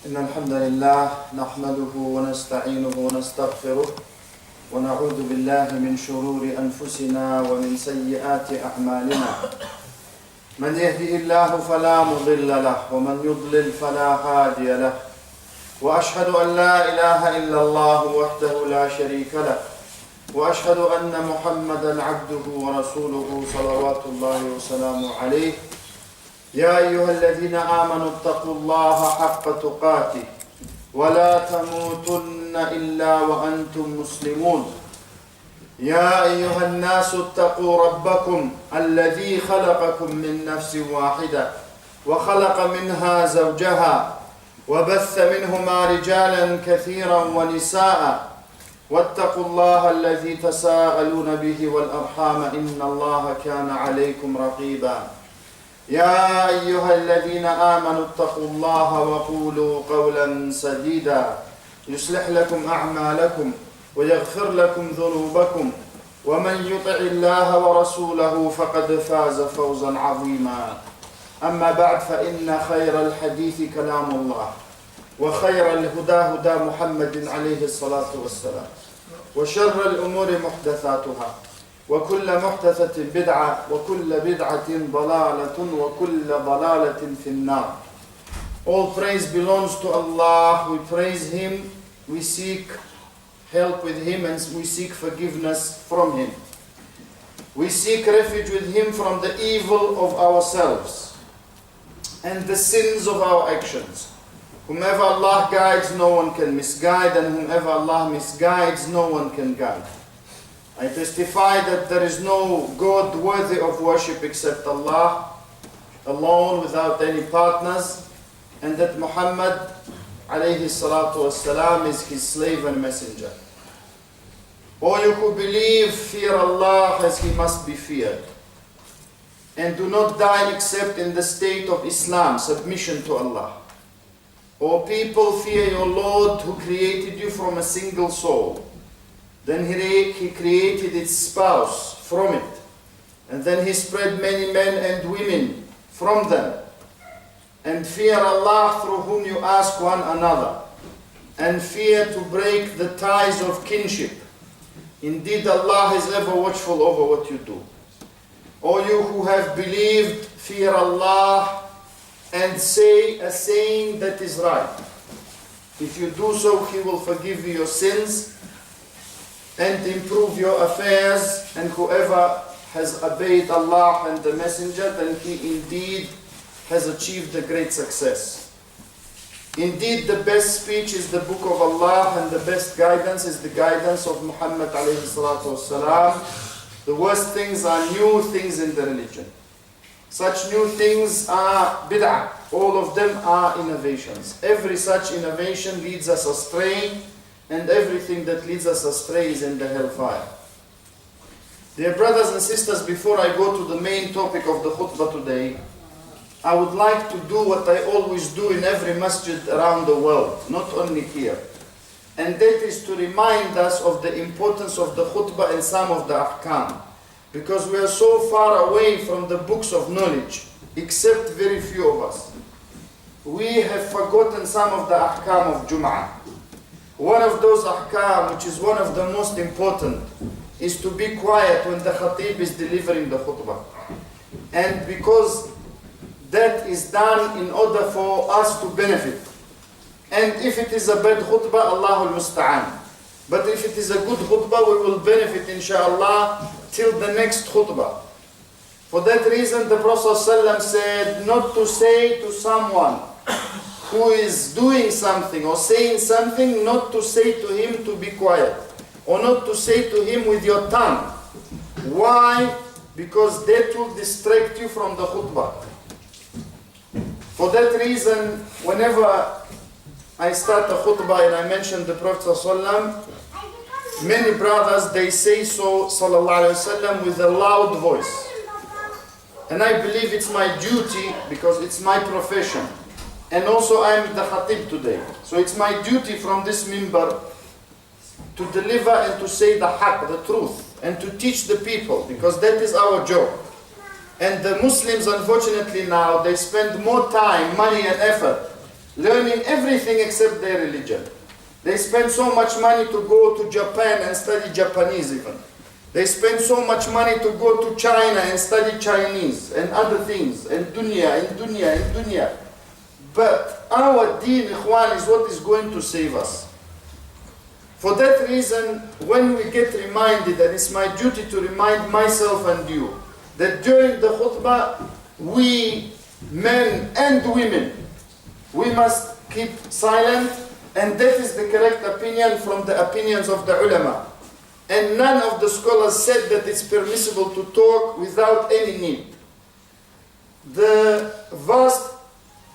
إن الحمد لله نحمده ونستعينه ونستغفره ونعوذ بالله من شرور أنفسنا ومن سيئات أعمالنا من يهدي الله فلا مضل له ومن يضلل فلا هادي له وأشهد أن لا إله إلا الله وحده لا شريك له وأشهد أن محمدا عبده ورسوله صلوات الله وسلامه عليه يا أيها الذين آمنوا اتقوا الله حق تقاته ولا تموتن إلا وأنتم مسلمون يا أيها الناس اتقوا ربكم الذي خلقكم من نفس واحدة وخلق منها زوجها وبث منهما رجالا كثيرا ونساء واتقوا الله الذي تساءلون به والأرحام إن الله كان عليكم رقيبا يا أيها الذين آمنوا اتقوا الله وقولوا قولا سديدا يصلح لكم أعمالكم ويغفر لكم ذنوبكم ومن يطع الله ورسوله فقد فاز فوزا عظيما أما بعد فإن خير الحديث كلام الله وخير الهدى هدى محمد عليه الصلاة والسلام وشر الأمور محدثاتها وكل محدثة بدعة وكل بدعة ضلالة وكل ضلالة في النار. All praise belongs to Allah. We praise Him, we seek help with Him, and we seek forgiveness from Him. We seek refuge with Him from the evil of ourselves and the sins of our actions. Whomever Allah guides, no one can misguide, and whomever Allah misguides, no one can guide. I testify that there is no God worthy of worship except Allah, alone without any partners, and that Muhammad alayhi salatu wassalam is his slave and messenger. All you who believe, fear Allah as He must be feared, and do not die except in the state of Islam, submission to Allah. O people, fear your Lord who created you from a single soul. Then He created its spouse from it. And then He spread many men and women from them. And fear Allah through whom you ask one another. And fear to break the ties of kinship. Indeed, Allah is ever watchful over what you do. O you who have believed, fear Allah and say a saying that is right. If you do so, He will forgive you your sins and improve your affairs, and whoever has obeyed Allah and the Messenger, then he indeed has achieved a great success. Indeed, the best speech is the book of Allah, and the best guidance is the guidance of Muhammad alayhi salatu wasalam. The worst things are new things in the religion. Such new things are bid'ah. All of them are innovations. Every such innovation leads us astray, and everything that leads us astray is in the hellfire. Dear brothers and sisters, before I go to the main topic of the khutbah today, I would like to do what I always do in every masjid around the world, not only here. And that is to remind us of the importance of the khutbah and some of the ahkam. Because we are so far away from the books of knowledge, except very few of us. We have forgotten some of the ahkam of Jum'ah. One of those ahkam, which is one of the most important, is to be quiet when the khatib is delivering the khutbah. And because that is done in order for us to benefit. And if it is a bad khutbah, Allahul Musta'an. But if it is a good khutbah, we will benefit inshallah till the next khutbah. For that reason, the Prophet ﷺ said not to say to someone who is doing something or saying something, not to say to him to be quiet, or not to say to him with your tongue. Why? Because that will distract you from the khutbah. For that reason, whenever I start a khutbah and I mention the Prophet ﷺ, many brothers, they say so, sallallahu alaihi wasallam, with a loud voice. And I believe it's my duty, because it's my profession. And also I am the khatib today. So it's my duty from this minbar to deliver and to say the haqq, the truth, and to teach the people, because that is our job. And the Muslims, unfortunately now, they spend more time, money and effort learning everything except their religion. They spend so much money to go to Japan and study Japanese even. They spend so much money to go to China and study Chinese and other things, and dunya. But our deen, ikhwan, is what is going to save us. For that reason, when we get reminded, and it's my duty to remind myself and you, that during the khutbah, we, men and women, we must keep silent, and that is the correct opinion from the opinions of the ulama. And none of the scholars said that it's permissible to talk without any need. The vast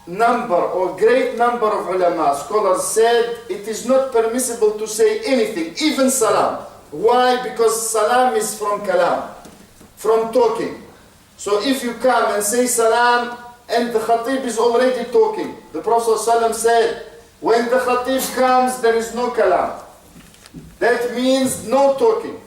number or great number of ulama, scholars said it is not permissible to say anything, even salam. Why? Because salam is from kalam, from talking. So if you come and say salam and the khatib is already talking, the Prophet ﷺ said, when the khatib comes, there is no kalam. That means no talking.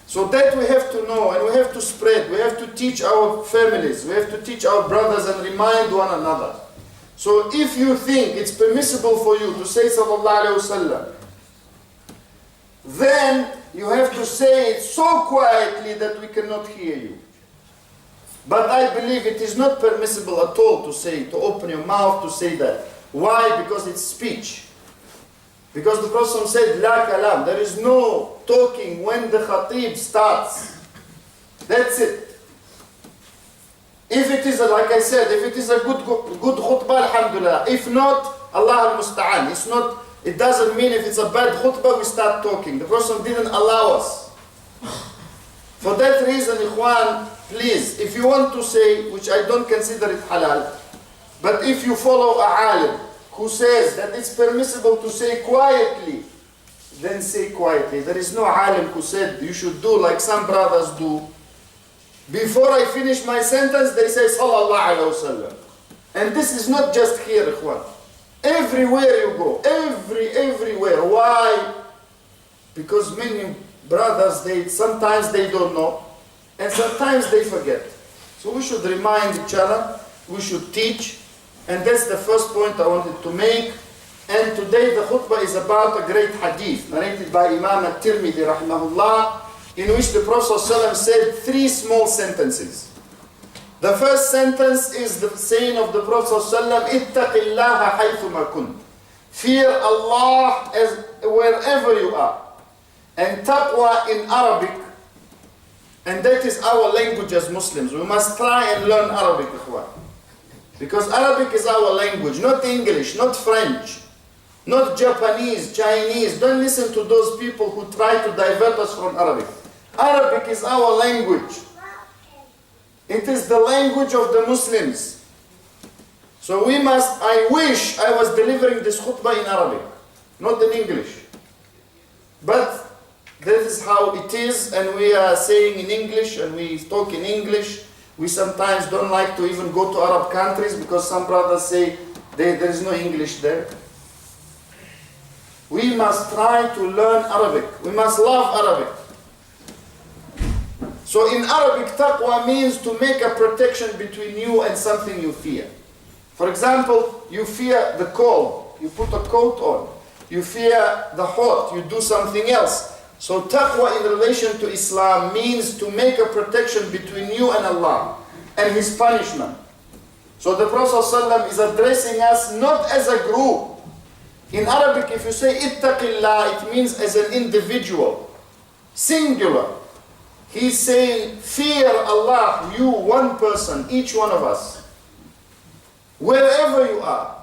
So that we have to know, and we have to spread, we have to teach our families, we have to teach our brothers and remind one another. So if you think it's permissible for you to say sallallahu alayhi wasallam, then you have to say it so quietly that we cannot hear you. But I believe it is not permissible at all to say, to open your mouth to say that. Why? Because it's speech. Because the Prophet said, La kalam, there is no talking when the khatib starts. That's it. If it is, like I said, if it is a good khutbah, alhamdulillah. If not, Allah al-musta'an. It doesn't mean if it's a bad khutbah, we start talking. The Prophet didn't allow us. For that reason, ikhwan, please, if you want to say, which I don't consider it halal, but if you follow a alim who says that it's permissible to say quietly, then say quietly. There is no alim who said you should do like some brothers do. Before I finish my sentence, they say sallallahu alaihi wasallam. And this is not just here, ikhwan. Everywhere you go, everywhere. Why? Because many brothers, sometimes they don't know, and sometimes they forget. So we should remind each other, we should teach, and that's the first point I wanted to make. And today the khutbah is about a great hadith narrated by Imam al-Tirmidhi rahimahullah, in which the Prophet ﷺ said 3 small sentences. The first sentence is the saying of the Prophet ﷺ, "Ittaqi Allah haythuma kunt." Fear Allah wherever you are. And taqwa in Arabic, and that is our language as Muslims. We must try and learn Arabic, ikhwan. Because Arabic is our language, not English, not French, not Japanese, Chinese. Don't listen to those people who try to divert us from Arabic. Arabic is our language. It is the language of the Muslims. So I wish I was delivering this khutbah in Arabic, not in English. But that is how it is, and we are saying in English, and we talk in English. We sometimes don't like to even go to Arab countries because some brothers say there is no English there. We must try to learn Arabic. We must love Arabic. So in Arabic, taqwa means to make a protection between you and something you fear. For example, you fear the cold, you put a coat on. You fear the hot, you do something else. So taqwa in relation to Islam means to make a protection between you and Allah and His punishment. So the Prophet ﷺ is addressing us not as a group. In Arabic, if you say ittaqillah, it means as an individual, singular. He's saying, fear Allah, you, one person, each one of us. Wherever you are,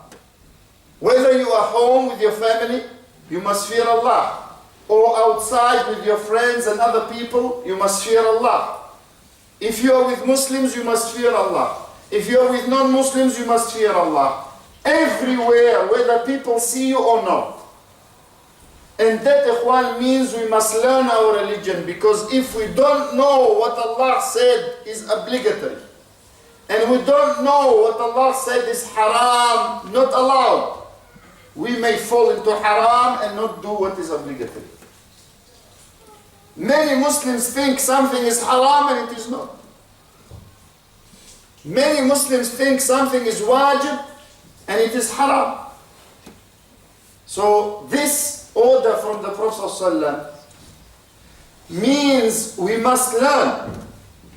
whether you are home with your family, you must fear Allah. Or outside with your friends and other people, you must fear Allah. If you are with Muslims, you must fear Allah. If you are with non-Muslims, you must fear Allah. Everywhere, whether people see you or not. And that, ikhwan, means we must learn our religion, because if we don't know what Allah said is obligatory, and we don't know what Allah said is haram, not allowed, we may fall into haram and not do what is obligatory. Many Muslims think something is haram and it is not. Many Muslims think something is wajib and it is haram. So this order from the Prophet ﷺ means we must learn.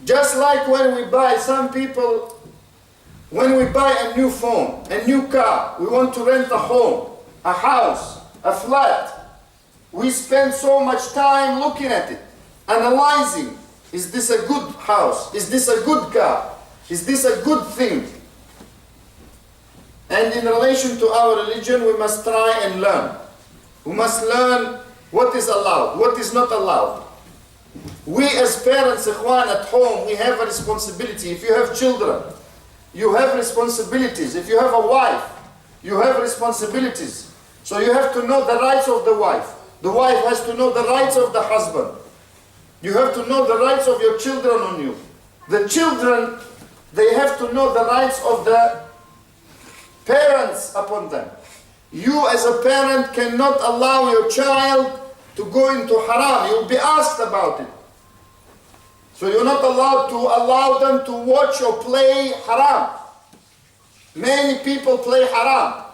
Just like when we buy, some people, when we buy a new phone, a new car, we want to rent a home, a house, a flat. We spend so much time looking at it, analyzing. Is this a good house? Is this a good car? Is this a good thing? And in relation to our religion, we must try and learn. We must learn what is allowed, what is not allowed. We as parents, ikhwan, at home, we have a responsibility. If you have children, you have responsibilities. If you have a wife, you have responsibilities. So you have to know the rights of the wife. The wife has to know the rights of the husband. You have to know the rights of your children on you. The children, they have to know the rights of the parents upon them. You as a parent cannot allow your child to go into haram. You'll be asked about it. So you're not allowed to allow them to watch or play haram. Many people play haram.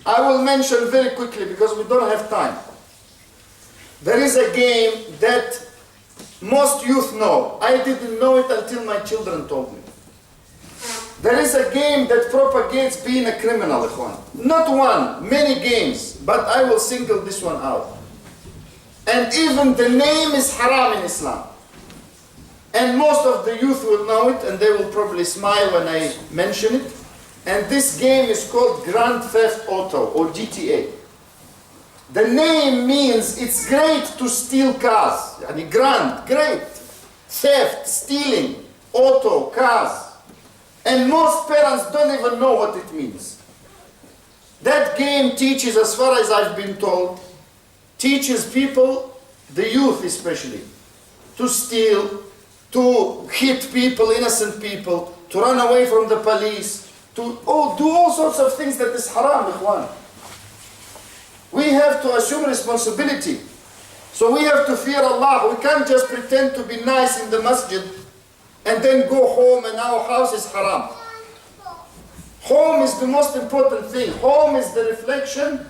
I will mention very quickly because we don't have time. There is a game that most youth know. I didn't know it until my children told me. There is a game that propagates being a criminal, ikhwan. Not one, many games, but I will single this one out. And even the name is haram in Islam. And most of the youth will know it, and they will probably smile when I mention it. And this game is called Grand Theft Auto, or GTA. The name means it's great to steal cars. Yani grand, great. Theft, stealing, auto, cars. And most parents don't even know what it means. That game teaches, as far as I've been told, teaches people, the youth especially, to steal, to hit people, innocent people, to run away from the police, to do all sorts of things that is haram, ikhwan. We have to assume responsibility. So we have to fear Allah. We can't just pretend to be nice in the masjid and then go home and our house is haram. Home is the most important thing. Home is the reflection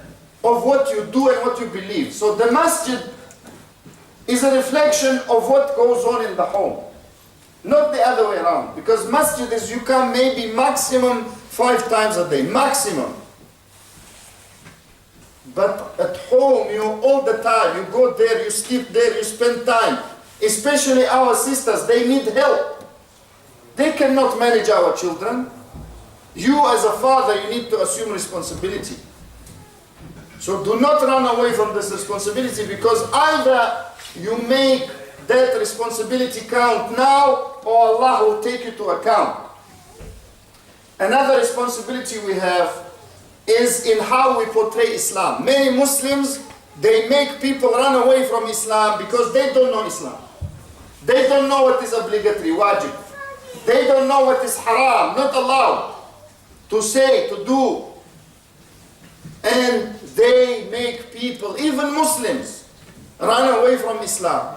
of what you do and what you believe. So the masjid is a reflection of what goes on in the home. Not the other way around. Because masjid is you come maybe maximum 5 times a day. Maximum. But at home, you all the time, you go there, you sleep there, you spend time. Especially our sisters, they need help. They cannot manage our children. You as a father, you need to assume responsibility. So do not run away from this responsibility, because either you make that responsibility count now, or Allah will take you to account. Another responsibility we have is in how we portray Islam. Many Muslims, they make people run away from Islam because they don't know Islam. They don't know what is obligatory, wajib. They don't know what is haram, not allowed to say, to do. And they make people, even Muslims, run away from Islam.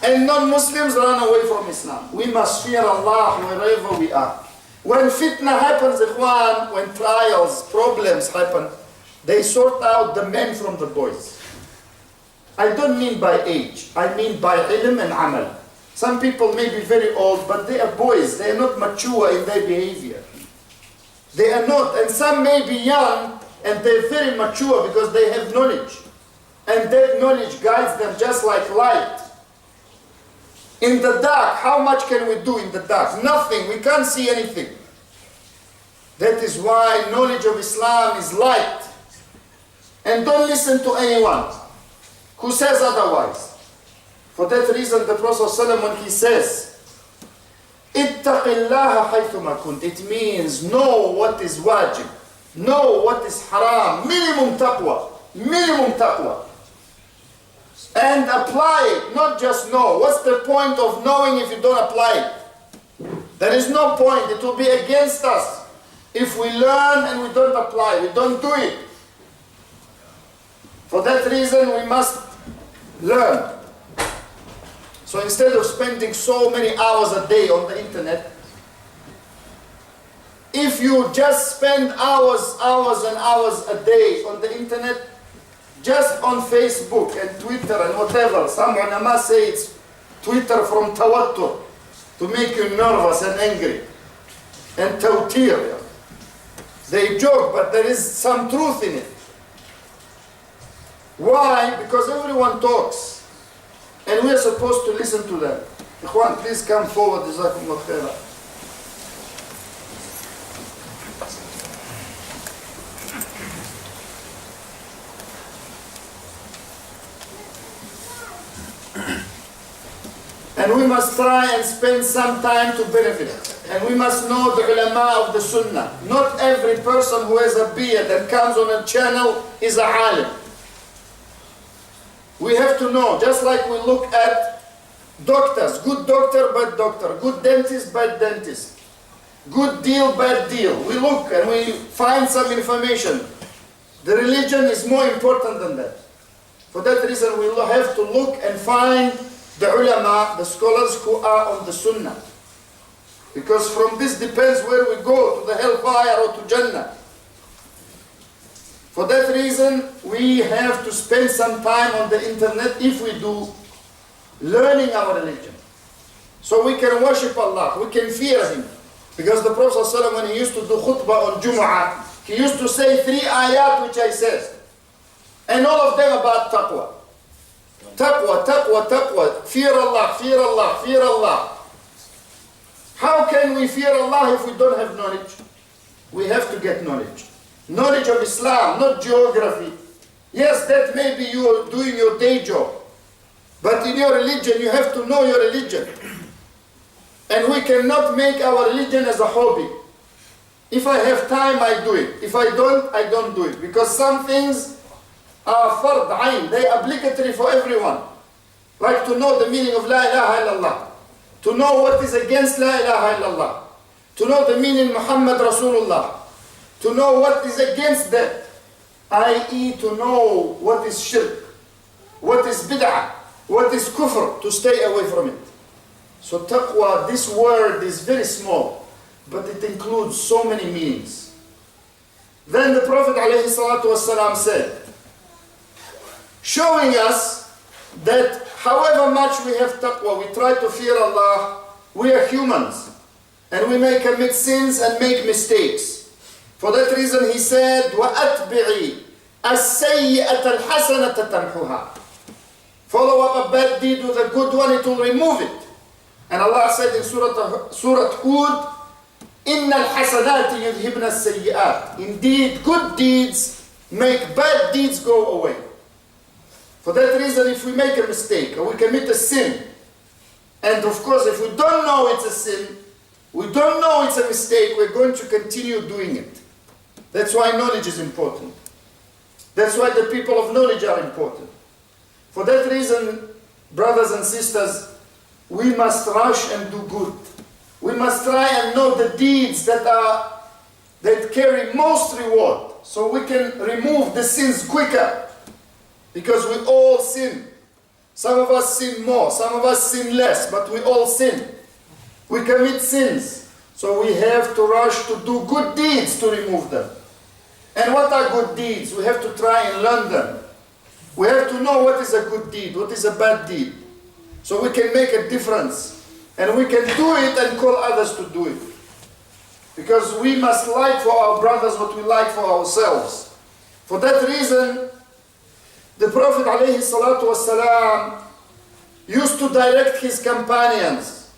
And non-Muslims run away from Islam. We must fear Allah wherever we are. When fitna happens, ikhwan, when trials, problems happen, they sort out the men from the boys. I don't mean by age, I mean by ilm and amal. Some people may be very old, but they are boys, they are not mature in their behavior. They are not, and some may be young, and they're very mature because they have knowledge. And that knowledge guides them just like light. In the dark, how much can we do in the dark? Nothing, we can't see anything. That is why knowledge of Islam is light. And don't listen to anyone who says otherwise. For that reason, the Prophet ﷺ, when he says, اتَّقِ اللَّهَ حَيْثُمَا كُنْتَ, it means know what is wajib, know what is haram, minimum taqwa, minimum taqwa. And apply it, not just know. What's the point of knowing if you don't apply it? There is no point. It will be against us if we learn and we don't apply, we don't do it. For that reason, we must learn. So instead of spending so many hours a day on the internet, If you just spend hours and hours a day on the internet, just on Facebook and Twitter and whatever, some ulama say it's Twitter from tawattur, to make you nervous and angry, and tawtir. They joke, but there is some truth in it. Why? Because everyone talks, and we are supposed to listen to them. Ikhwan, please come forward. Jazakumullah khairan. And we must try and spend some time to benefit. And we must know the ulama of the sunnah. Not every person who has a beard and comes on a channel is a alim. We have to know, just like we look at doctors, good doctor, bad doctor, good dentist, bad dentist, good deal, bad deal. We look and we find some information. The religion is more important than that. For that reason, we have to look and find the ulama, the scholars who are on the sunnah. Because from this depends where we go, to the hellfire or to Jannah. For that reason, we have to spend some time on the internet, if we do, learning our religion. So we can worship Allah, we can fear Him. Because the Prophet ﷺ, when he used to do khutbah on Jumu'ah, he used to say 3 ayat which I said. And all of them about taqwa. Taqwa, taqwa, taqwa. Fear Allah, fear Allah, fear Allah. How can we fear Allah if we don't have knowledge? We have to get knowledge. Knowledge of Islam, not geography. Yes, that may be you are doing your day job. But in your religion, you have to know your religion. And we cannot make our religion as a hobby. If I have time, I do it. If I don't do it. Because some things are fard ayn, they are obligatory for everyone. Like to know the meaning of La ilaha illallah. To know what is against La ilaha illallah. To know the meaning Muhammad Rasulullah. To know what is against that. I.e. to know what is shirk, what is bid'ah, what is kufr, to stay away from it. So taqwa, this word is very small, but it includes so many meanings. Then the Prophet ﷺ said, showing us that however much we have taqwa, we try to fear Allah, we are humans, and we may commit sins and make mistakes. For that reason he said, وَأَتْبِعِي السَّيِّئَةَ الْحَسَنَةَ تَمْحُهَا. Follow up a bad deed with a good one, it will remove it. And Allah said in Surah Hud, إِنَّ الْحَسَنَاتِ يُذْهِبْنَ السَّيِّئَاتِ. Indeed, good deeds make bad deeds go away. For that reason, if we make a mistake or we commit a sin, and of course if we don't know it's a sin, we don't know it's a mistake, we're going to continue doing it. That's why knowledge is important. That's why the people of knowledge are important. For that reason, brothers and sisters, we must rush and do good. We must try and know the deeds that carry most reward, so we can remove the sins quicker. Because we all sin. Some of us sin more, some of us sin less, but we all sin. We commit sins. So we have to rush to do good deeds to remove them. And what are good deeds? We have to try and learn them. We have to know what is a good deed, what is a bad deed. So we can make a difference. And we can do it and call others to do it. Because we must like for our brothers what we like for ourselves. For that reason, the Prophet ﷺ used to direct his companions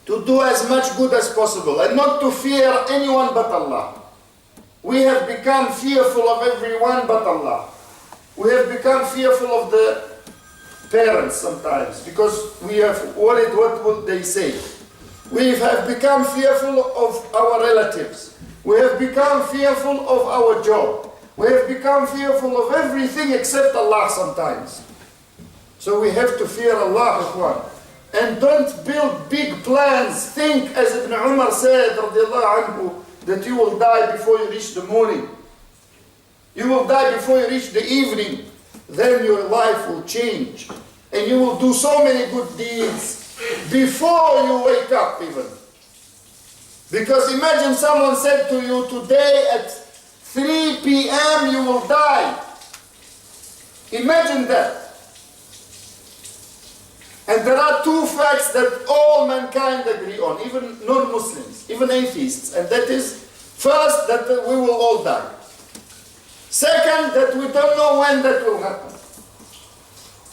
to do as much good as possible and not to fear anyone but Allah. We have become fearful of everyone but Allah. We have become fearful of the parents sometimes because we have worried what will they say. We have become fearful of our relatives. We have become fearful of our job. We have become fearful of everything except Allah sometimes. So we have to fear Allah, ikhwan. And don't build big plans. Think, as Ibn Umar said, radiallahu anhu, that you will die before you reach the morning. You will die before you reach the evening. Then your life will change. And you will do so many good deeds before you wake up even. Because imagine someone said to you, today at 3 p.m. you will die. Imagine that. And there are two facts that all mankind agree on, even non-Muslims, even atheists. And that is, first, that we will all die. Second, that we don't know when that will happen.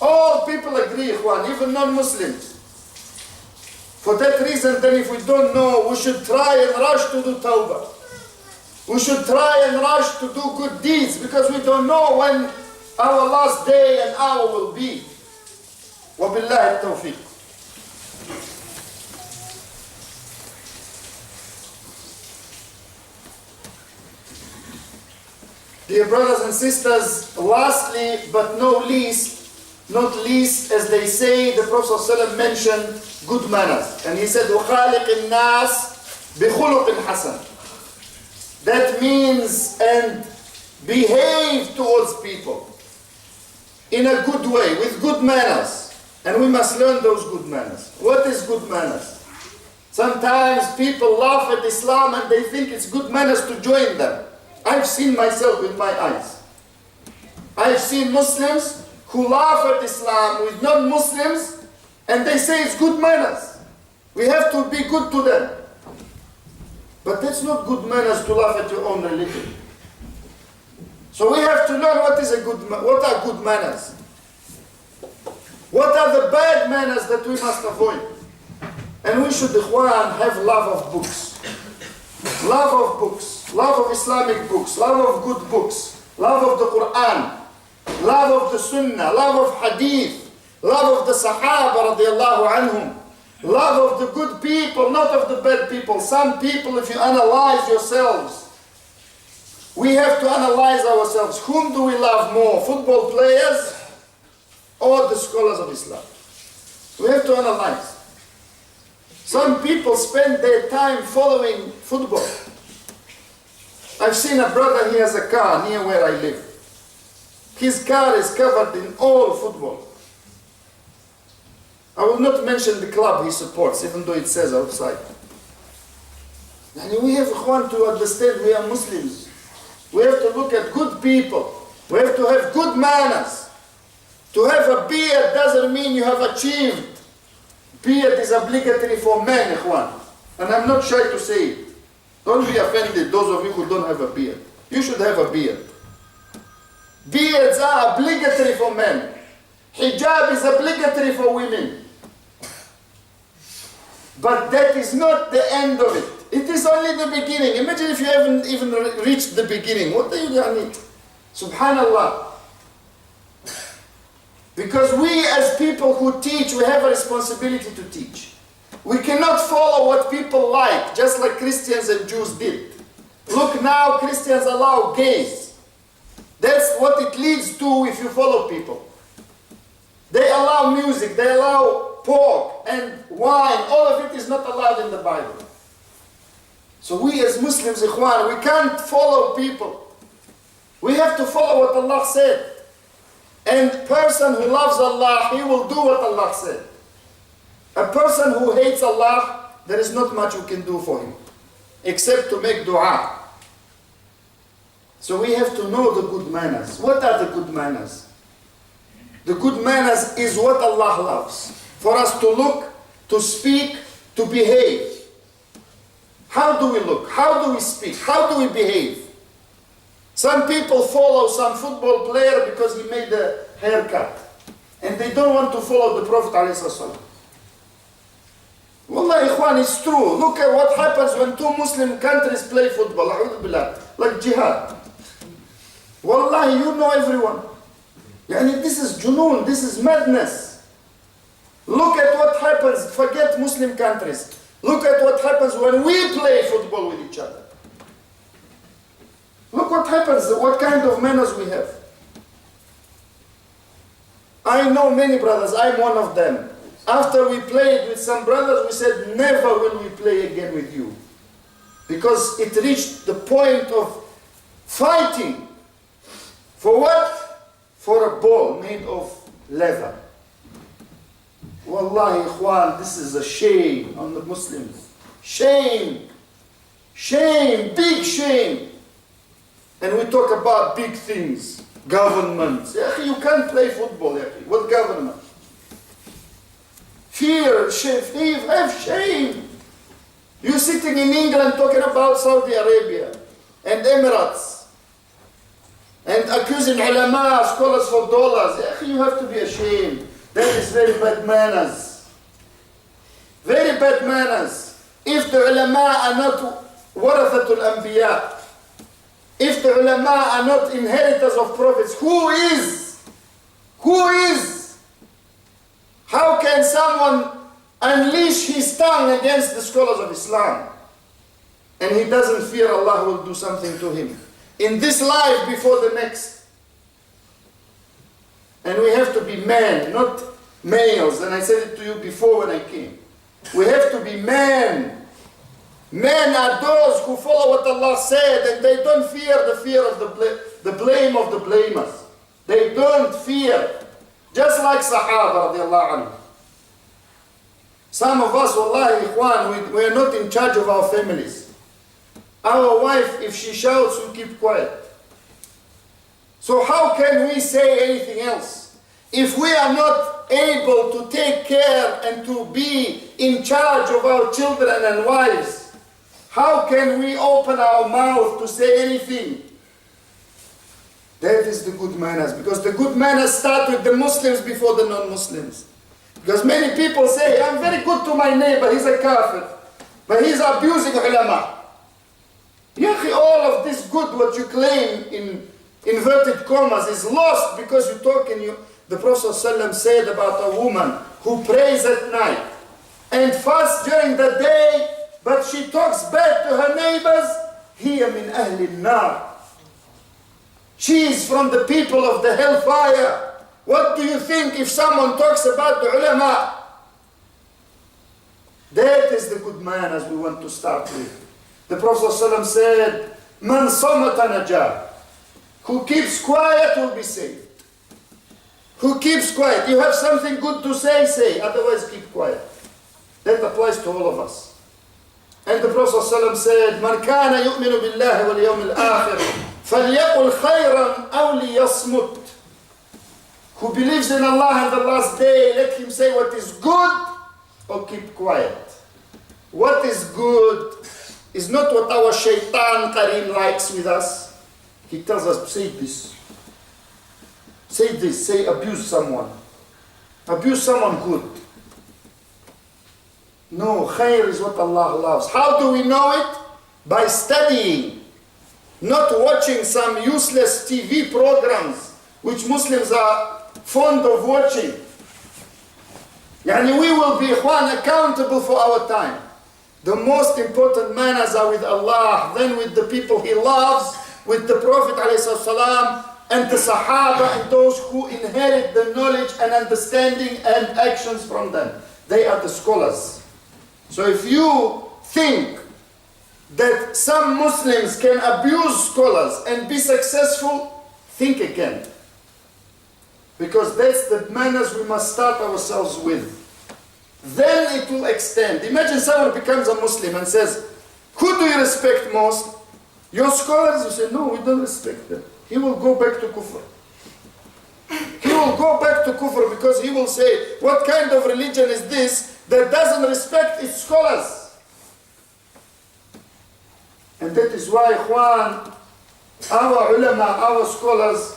All people agree, Ikhwan, even non-Muslims. For that reason, then if we don't know, we should try and rush to do tawbah. We should try and rush to do good deeds, because we don't know when our last day and hour will be. وَبِاللَّهِ التَّوْفِيقِ. Dear brothers and sisters, lastly but not least, as they say, the Prophet ﷺ mentioned good manners. And he said, وَخَالِقِ النَّاسِ بِخُلُقٍ حَسَنٍ. That means, and behave towards people in a good way, with good manners. And we must learn those good manners. What is good manners? Sometimes people laugh at Islam and they think it's good manners to join them. I've seen myself with my eyes. I've seen Muslims who laugh at Islam with non-Muslims and they say it's good manners. We have to be good to them. But that's not good manners to laugh at your own religion. So we have to learn what are good manners. What are the bad manners that we must avoid? And we should, Ikhwan, have love of books. Love of books. Love of Islamic books. Love of good books. Love of the Quran. Love of the Sunnah. Love of Hadith. Love of the Sahaba radiallahu anhum. Love of the good people, not of the bad people. Some people, if you analyze yourselves, we have to analyze ourselves. Whom do we love more? Football players or the scholars of Islam? We have to analyze. Some people spend their time following football. I've seen a brother, he has a car near where I live. His car is covered in all football. I will not mention the club he supports, even though it says outside. And we have to understand we are Muslims. We have to look at good people. We have to have good manners. To have a beard doesn't mean you have achieved. Beard is obligatory for men, Ikhwan. And I'm not shy to say it. Don't be offended, those of you who don't have a beard. You should have a beard. Beards are obligatory for men. Hijab is obligatory for women. But that is not the end of it. It is only the beginning. Imagine if you haven't even reached the beginning. What are you going to do? Subhanallah. Because we as people who teach, we have a responsibility to teach. We cannot follow what people like, just like Christians and Jews did. Look now, Christians allow gays. That's what it leads to if you follow people. They allow music, they allow pork and wine. All of it is not allowed in the Bible. So we as Muslims, Ikhwan, we can't follow people. We have to follow what Allah said. And person who loves Allah, he will do what Allah said. A person who hates Allah, there is not much we can do for him, except to make dua. So we have to know the good manners. What are the good manners? The good manners is what Allah loves. For us to look, to speak, to behave. How do we look? How do we speak? How do we behave? Some people follow some football player because he made a haircut. And they don't want to follow the Prophet ﷺ. Wallah, Ikhwan, it's true. Look at what happens when two Muslim countries play football. Like jihad. Wallahi, you know everyone. This is junoon, this is madness. Look at what happens, forget Muslim countries. Look at what happens when we play football with each other. Look what happens, what kind of manners we have. I know many brothers, I'm one of them. After we played with some brothers, we said, never will we play again with you. Because it reached the point of fighting. For what? For a ball made of leather. Wallahi, Ikhwan, this is a shame on the Muslims. Shame. Shame, big shame. And we talk about big things, governments. You can't play football. What government? Fear, shame, have shame. You're sitting in England talking about Saudi Arabia and Emirates and accusing ulama, scholars for dollars. You have to be ashamed. That is very bad manners. Very bad manners. If the ulama are not warathatul anbiya, if the ulama are not inheritors of prophets, who is? Who is? How can someone unleash his tongue against the scholars of Islam and he doesn't fear Allah will do something to him in this life before the next? And we have to be men, not males. And I said it to you before when I came. We have to be men. Men are those who follow what Allah said and they don't fear the blame of the blamers. They don't fear. Just like Sahaba radiallahu anhu. Some of us, wallahi, ikhwan, we are not in charge of our families. Our wife, if she shouts, we keep quiet. So how can we say anything else? If we are not able to take care and to be in charge of our children and wives, how can we open our mouth to say anything? That is the good manners, because the good manners start with the Muslims before the non-Muslims. Because many people say, I'm very good to my neighbor, he's a kafir, but he's abusing ulama. Yahi, all of this good, what you claim in inverted commas, is lost because you talk and the Prophet ﷺ said about a woman who prays at night and fasts during the day, but she talks bad to her neighbors. Hiya min ahli an-nar. She is from the people of the hellfire. What do you think if someone talks about the ulama? That is the good manners we want to start with. The Prophet ﷺ said, Man samata najah. Who keeps quiet will be saved. Who keeps quiet. You have something good to say, say. Otherwise keep quiet. That applies to all of us. And the Prophet ﷺ said, Man kana yu'minu billahi wal yawm al-akhir, falyaqul khayran aw liyasmut. Who believes in Allah and the last day, let him say what is good or keep quiet. What is good is not what our shaitan Karim likes with us. He tells us, say this. Say this, say abuse someone. Abuse someone good. No, khair is what Allah loves. How do we know it? By studying. Not watching some useless TV programs which Muslims are fond of watching. Yani we will be accountable for our time. The most important manners are with Allah, then with the people He loves, with the Prophet ﷺ, and the Sahaba, and those who inherit the knowledge and understanding and actions from them. They are the scholars. So if you think that some Muslims can abuse scholars and be successful, think again. Because that's the manners we must start ourselves with. Then it will extend. Imagine someone becomes a Muslim and says, who do you respect most? Your scholars? You say, no, we don't respect them. He will go back to kufr. He will go back to kufr because he will say, what kind of religion is this that doesn't respect its scholars? And that is why, ikhwan, our ulama, our scholars,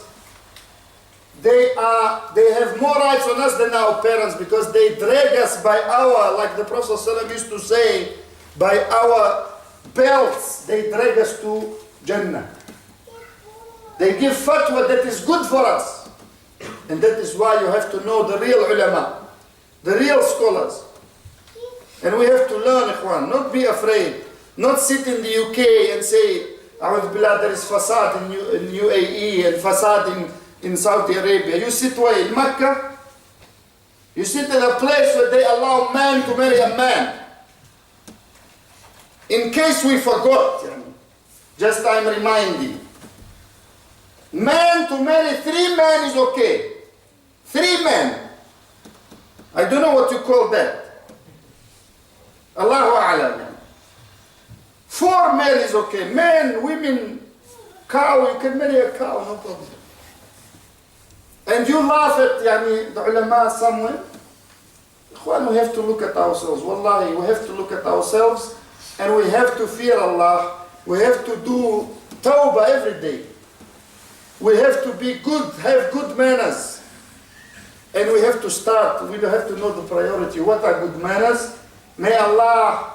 they have more rights on us than our parents, because they drag us by our, like the Prophet ﷺ used to say, by our belts, they drag us to Jannah. They give fatwa that is good for us. And that is why you have to know the real ulama, the real scholars. And we have to learn, ikhwan, not be afraid. Not sit in the UK and say, A'udhu billah, there is fasad in UAE and fasad in Saudi Arabia. You sit where? In Mecca? You sit in a place where they allow man to marry a man. In case we forgot, just I'm reminding. Man to marry 3 men is okay. 3 men. I don't know what you call that. Allahu A'lam. 4 male is okay. Men, women, cow, you can marry a cow, no problem. And you laugh at the ulama somewhere. We have to look at ourselves. Wallahi, we have to look at ourselves and we have to fear Allah. We have to do tawbah every day. We have to be good, have good manners. And we have to start, we have to know the priority. What are good manners? May Allah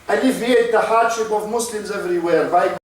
alleviate the hardship of Muslims everywhere by